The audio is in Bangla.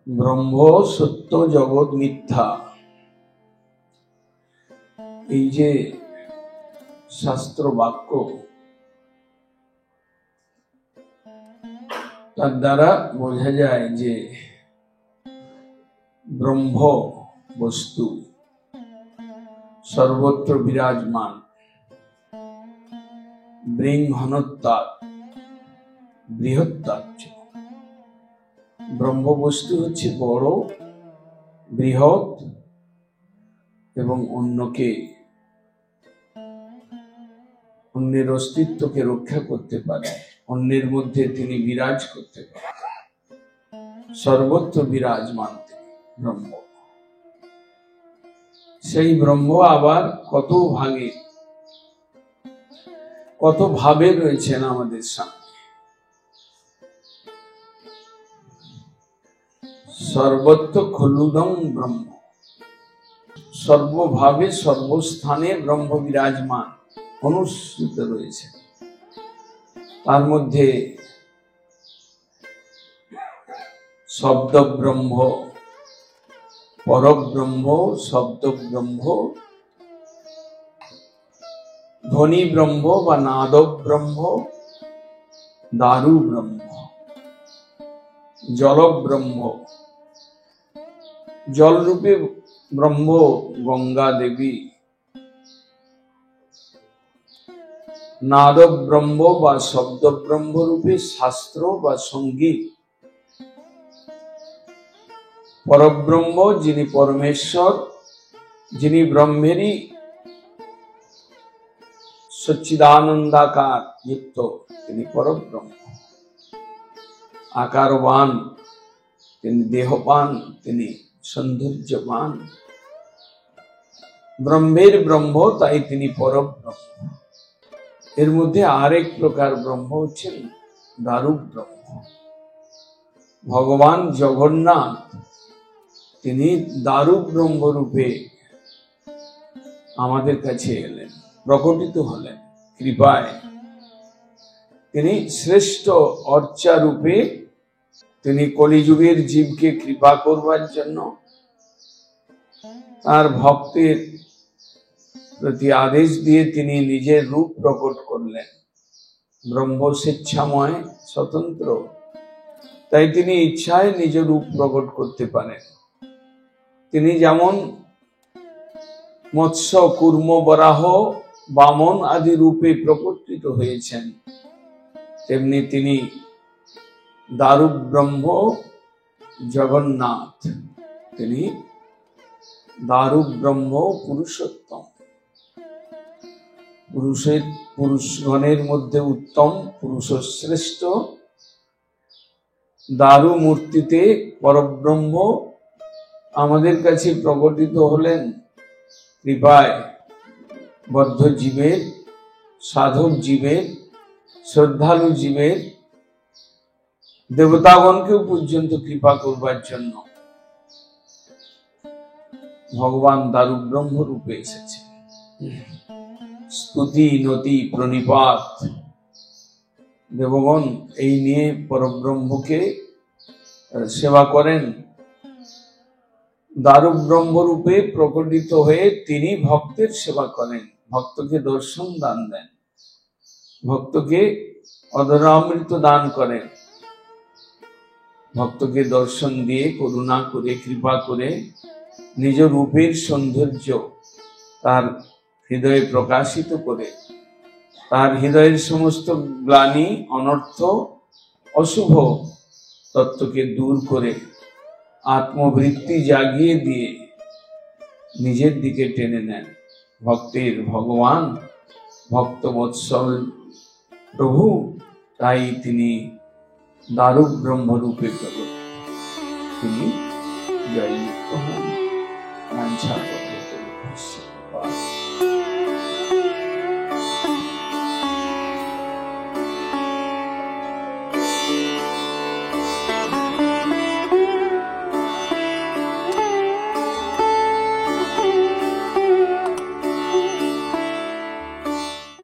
ব্রহ্ম সত্য, জগৎ মিথ্যা, এই যে শাস্ত্র বাক্য, তার দ্বারা বোঝা যায় যে ব্রহ্ম বস্তু সর্বত্র বিরাজমান। বৃহত্তাৎ বৃহত্তাচ্চ, ব্রহ্ম বস্তু হচ্ছে বড়, বৃহৎ এবং অন্যের অস্তিত্বকে রক্ষা করতে পারে, অন্যের মধ্যে তিনি বিরাজ করতে পারেন। সর্বত্র বিরাজমান তিনি ব্রহ্ম। সেই ব্রহ্ম আবার কত ভাগে, কত ভাবে রয়েছেন আমাদের সামনে। সর্বত্র খলুদং ব্রহ্ম, সর্বভাবে সর্বস্থানে ব্রহ্ম বিরাজমান, অনুসৃত রয়েছে। তার মধ্যে শব্দ ব্রহ্ম, পরব্রহ্ম, শব্দ ব্রহ্ম, ধ্বনি ব্রহ্ম বা নাদ ব্রহ্ম, দারু ব্রহ্ম, জল ব্রহ্ম, জলরূপে ব্রহ্ম গঙ্গা দেবী, নাদ ব্রহ্ম বা শব্দ ব্রহ্ম রূপে শাস্ত্র বা সঙ্গীত, পরব্রহ্ম যিনি পরমেশ্বর, যিনি ব্রহ্মেরই সচ্চিদানন্দাকার যুক্ত, তিনি পরব্রহ্ম। আকারবান তিনি, দেহবান তিনি, সৌন্দর্যবান, ব্রহ্মের ব্রহ্ম, তাই তিনি পরব্রহ্ম। এর মধ্যে আরেক প্রকার ব্রহ্ম হচ্ছেন দারু ব্রহ্ম। ভগবান জগন্নাথ তিনি দারু ব্রহ্ম রূপে আমাদের কাছে এলেন, প্রকটিত হলেন কৃপায়। তিনি শ্রেষ্ঠ অর্চা রূপে, তিনি কলিযুগের জীবকে কৃপা করবার জন্য তার ভক্তের প্রতি আদেশ দিয়ে তিনি নিজের রূপ প্রকট করলেন। ব্রহ্ম স্বেচ্ছাময়, স্বতন্ত্র, তাই তিনি ইচ্ছায় নিজ রূপ প্রকট করতে পারেন। তিনি যেমন মৎস্য, কুর্ম, বরাহ, বামন আদি রূপে প্রকটিত হয়েছেন, তেমনি তিনি দারু ব্রহ্ম জগন্নাথ, তিনি দারু ব্রহ্ম পুরুষোত্তম, পুরুষগণের মধ্যে উত্তম, পুরুষ শ্রেষ্ঠ। দারু মূর্তিতে পরব্রহ্ম আমাদের কাছে প্রকটিত হলেন কৃপায়। বদ্ধ জীবের, সাধক জীবের, শ্রদ্ধালু জীবের, দেবতাগণকেও পর্যন্ত কৃপা করবার জন্য ভগবান দারু ব্রহ্ম রূপে এসেছে। স্তুতি, নতি, প্রণিপাত, দেবগণ এই নিয়ে পরব্রহ্মকে সেবা করেন। দারু ব্রহ্ম রূপে প্রকটিত হয়ে তিনি ভক্তের সেবা করেন, ভক্তকে দর্শন দান দেন, ভক্তকে অধরামৃত দান করেন। ভক্তকে দর্শন দিয়ে, করুণা করে, কৃপা করে নিজ রূপের সৌন্দর্য তার হৃদয়ে প্রকাশিত করে, তার হৃদয়ের সমস্ত গ্লানি, অনর্থ, অশুভ তত্ত্বকে দূর করে আত্মবৃত্তি জাগিয়ে দিয়ে নিজের দিকে টেনে নেন। ভক্তের ভগবান, ভক্ত বৎসল প্রভু, তাই তিনি দারু ব্রহ্ম রূপে প্রকট। তিনি জয়যুক্ত হন।